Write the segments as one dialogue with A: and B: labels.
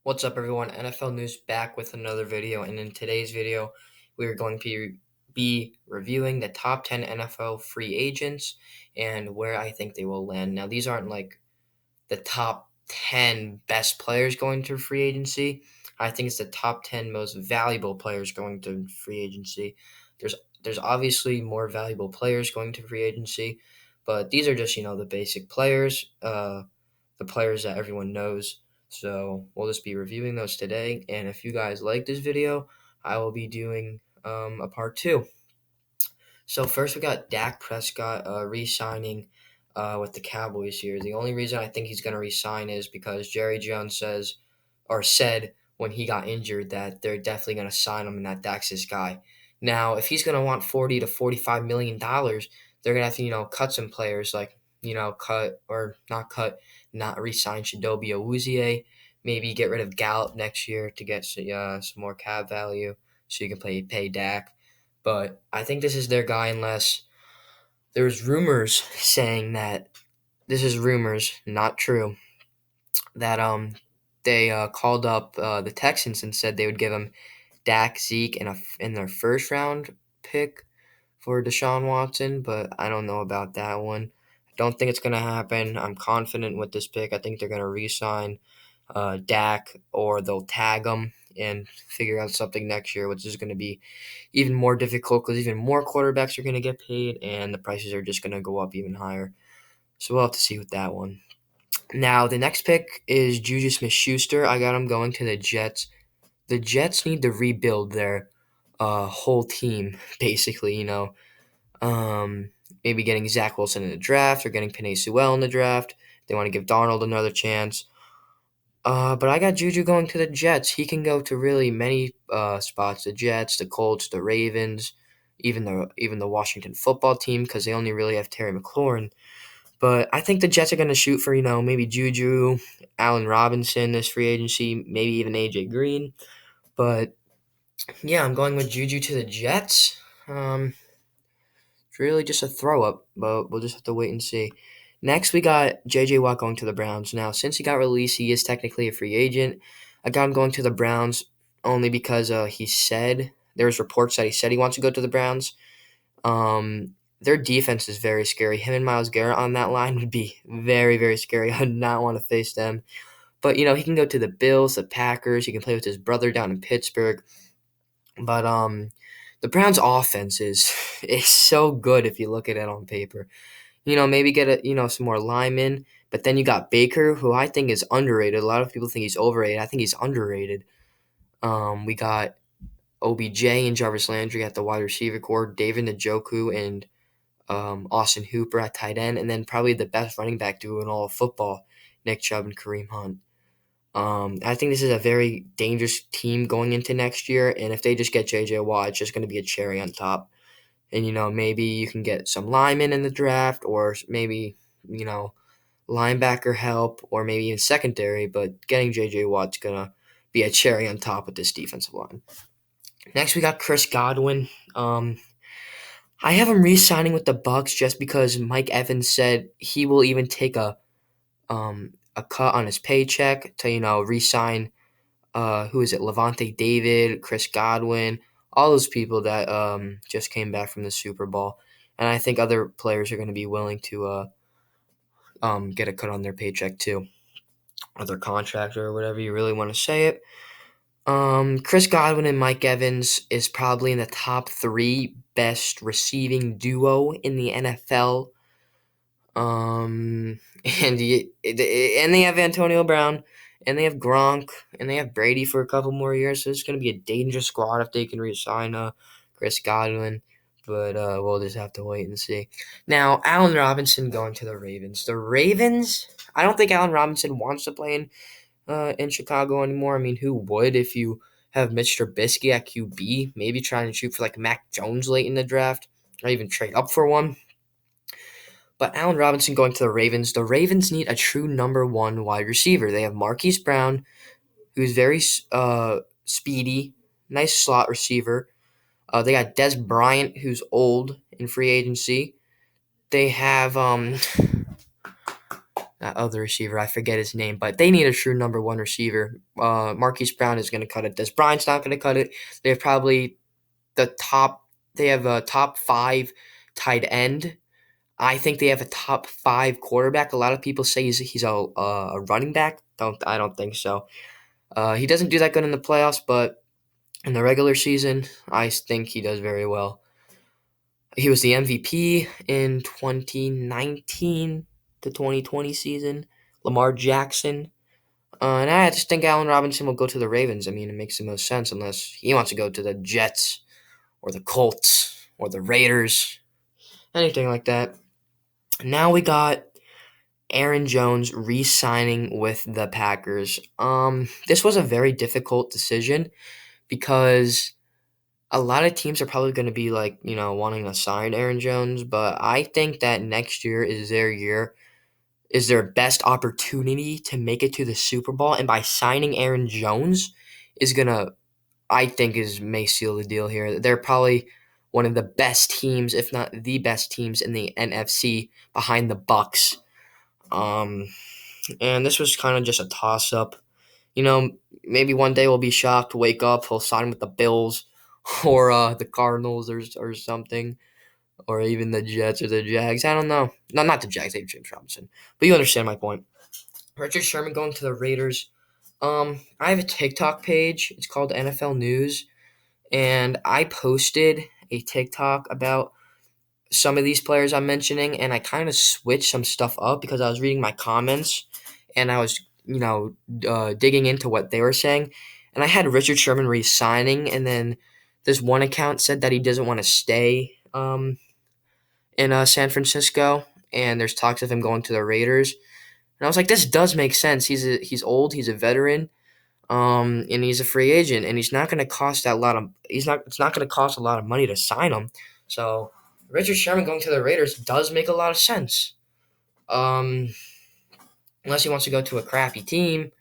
A: What's up, everyone? NFL News back with another video, and in today's video, we are going to be reviewing the top 10 NFL free agents and where I think they will land. Now, these aren't like the top 10 best players going to free agency. I think it's the top 10 most valuable players going to free agency. There's there's obviously more valuable players going to free agency, but these are just, the basic players, the players that everyone knows. So we'll just be reviewing those today. And if you guys like this video, I will be doing a part two. So first, we got Dak Prescott re-signing with the Cowboys here. The only reason I think he's going to re-sign is because Jerry Jones said when he got injured that they're definitely going to sign him and that Dak's his guy. Now, if he's going to want $40 to $45 million, they're going to have to cut some players like not re-sign Chidobe Awuzie. Maybe get rid of Gallup next year to get some more cap value so you can pay Dak. But I think this is their guy unless there's rumors saying that this is rumors, not true, that they called up the Texans and said they would give him Dak, Zeke, in their first round pick for Deshaun Watson, but I don't know about that one. I don't think it's going to happen. I'm confident with this pick. I think they're going to re-sign Dak, or they'll tag him and figure out something next year, which is going to be even more difficult because even more quarterbacks are going to get paid and the prices are just going to go up even higher. So we'll have to see with that one. Now, the next pick is Juju Smith-Schuster. I got him going to the Jets. The Jets need to rebuild their whole team, basically, maybe getting Zach Wilson in the draft or getting Penei Sewell in the draft. They want to give Darnold another chance. But I got Juju going to the Jets. He can go to really many spots: the Jets, the Colts, the Ravens, even the Washington football team, because they only really have Terry McLaurin. But I think the Jets are going to shoot for maybe Juju, Allen Robinson this free agency, maybe even AJ Green. But yeah, I'm going with Juju to the Jets. It's really just a throw up, but we'll just have to wait and see. Next, we got J.J. Watt going to the Browns. Now, since he got released, he is technically a free agent. I got him going to the Browns only because there's reports that he said he wants to go to the Browns. Their defense is very scary. Him and Myles Garrett on that line would be very, very scary. I would not want to face them. But, he can go to the Bills, the Packers. He can play with his brother down in Pittsburgh. But the Browns' offense is so good if you look at it on paper. Maybe get some more linemen. But then you got Baker, who I think is underrated. A lot of people think he's overrated. I think he's underrated. We got OBJ and Jarvis Landry at the wide receiver core, David Njoku and Austin Hooper at tight end, and then probably the best running back duo in all of football, Nick Chubb and Kareem Hunt. I think this is a very dangerous team going into next year, and if they just get J.J. Watt, it's just going to be a cherry on top. And, maybe you can get some linemen in the draft or maybe, linebacker help or maybe even secondary, but getting J.J. Watt's going to be a cherry on top with this defensive line. Next, we got Chris Godwin. I have him re-signing with the Bucks just because Mike Evans said he will even take a cut on his paycheck to, re-sign, who is it, Levante David, Chris Godwin, all those people that just came back from the Super Bowl. And I think other players are going to be willing to get a cut on their paycheck too, or their contract, or whatever you really want to say it. Chris Godwin and Mike Evans is probably in the top 3 best receiving duo in the NFL. And they have Antonio Brown, and they have Gronk, and they have Brady for a couple more years. So it's going to be a dangerous squad if they can re-sign Chris Godwin. But we'll just have to wait and see. Now, Allen Robinson going to the Ravens. The Ravens, I don't think Allen Robinson wants to play in Chicago anymore. I mean, who would if you have Mitch Trubisky at QB? Maybe trying to shoot for like Mac Jones late in the draft, or even trade up for one. But Allen Robinson going to the Ravens. The Ravens need a true number 1 wide receiver. They have Marquise Brown, who's very speedy, nice slot receiver. They got Des Bryant, who's old in free agency. They have that other receiver. I forget his name, but they need a true number one receiver. Marquise Brown is going to cut it. Des Bryant's not going to cut it. They have probably the top. They have a top five tight end. I think they have a top five quarterback. A lot of people say he's a running back. I don't think so. He doesn't do that good in the playoffs, but in the regular season, I think he does very well. He was the MVP in 2019 to 2020 season. Lamar Jackson. And I just think Allen Robinson will go to the Ravens. I mean, it makes the most sense unless he wants to go to the Jets or the Colts or the Raiders, anything like that. Now we got Aaron Jones re-signing with the Packers. This was a very difficult decision because a lot of teams are probably going to be like, wanting to sign Aaron Jones, but I think that next year is their year, is their best opportunity to make it to the Super Bowl. And by signing Aaron Jones is going to, I think, may seal the deal here. They're probably one of the best teams, if not the best teams in the NFC behind the Bucks. And this was kind of just a toss up. Maybe one day we'll be shocked, wake up, he'll sign with the Bills or the Cardinals or something, or even the Jets or the Jags. I don't know. No, not the Jags. They have James Robinson, but you understand my point. Richard Sherman going to the Raiders. I have a TikTok page. It's called NFL News, and I posted a TikTok about some of these players I'm mentioning, and I kind of switched some stuff up because I was reading my comments, and I was, digging into what they were saying, and I had Richard Sherman re-signing, and then this one account said that he doesn't want to stay in San Francisco, and there's talks of him going to the Raiders. And I was like, this does make sense. He's old, he's a veteran, and he's a free agent, and he's not going to cost that lot of. It's not going to cost a lot of money to sign him. So Richard Sherman going to the Raiders does make a lot of sense. Um, Unless he wants to go to a crappy team,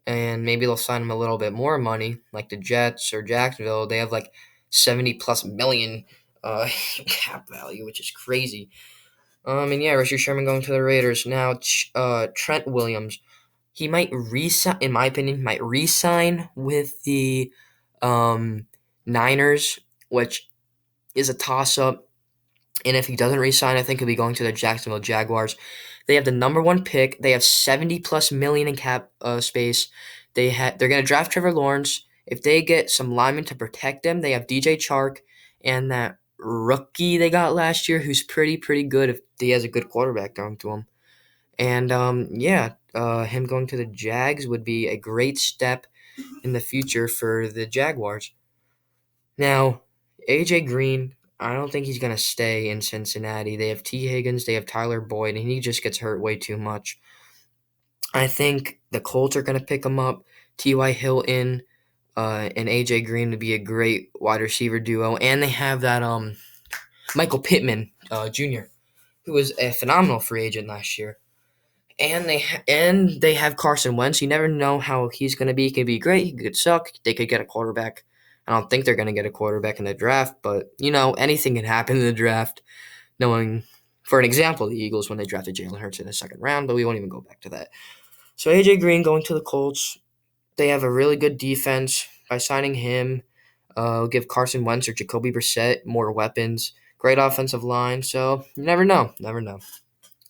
A: and maybe they'll sign him a little bit more money, like the Jets or Jacksonville. They have like 70 plus million cap value, which is crazy. And yeah, Richard Sherman going to the Raiders. Now, Trent Williams, he might resign, in my opinion, might resign with the Niners, which is a toss-up. And if he doesn't resign, I think he'll be going to the Jacksonville Jaguars. They have the number one pick. They have 70 plus million in cap space. They're going to draft Trevor Lawrence. If they get some linemen to protect them, they have DJ Chark and that rookie they got last year, who's pretty good if he has a good quarterback throwing to him. And him going to the Jags would be a great step in the future for the Jaguars. Now, AJ Green, I don't think he's going to stay in Cincinnati. They have T. Higgins, they have Tyler Boyd, and he just gets hurt way too much. I think the Colts are going to pick him up. T.Y. Hilton and AJ Green would be a great wide receiver duo. And they have that Michael Pittman Jr., who was a phenomenal free agent last year. And they have Carson Wentz. You never know how he's going to be. He could be great. He could suck. They could get a quarterback. I don't think they're going to get a quarterback in the draft, but, anything can happen in the draft. Knowing, for an example, the Eagles when they drafted Jalen Hurts in the second round, but we won't even go back to that. So A.J. Green going to the Colts. They have a really good defense. By signing him, give Carson Wentz or Jacoby Brissett more weapons. Great offensive line. So you never know.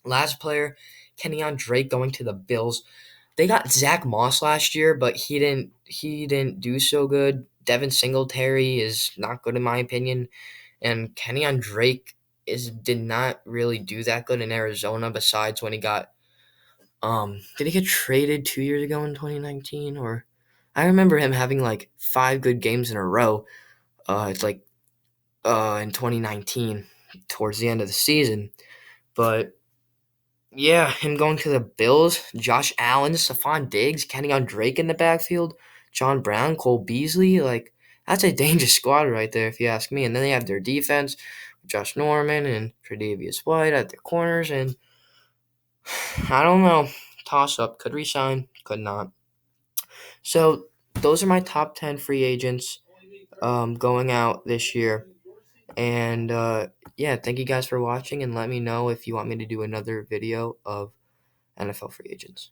A: Last player, Kenyon Drake going to the Bills. They got Zach Moss last year, but he didn't do so good. Devin Singletary is not good in my opinion, and Kenyon Drake did not really do that good in Arizona. Besides when he got did he get traded 2 years ago in 2019? Or I remember him having like 5 good games in a row. It's like in 2019 towards the end of the season, but. Yeah, him going to the Bills, Josh Allen, Stephon Diggs, Kenyon Drake in the backfield, John Brown, Cole Beasley, that's a dangerous squad right there if you ask me. And then they have their defense, Josh Norman and Tre'Davious White at their corners, and I don't know, toss up, could resign, could not. So those are my top 10 free agents going out this year. And thank you guys for watching, and let me know if you want me to do another video of NFL free agents.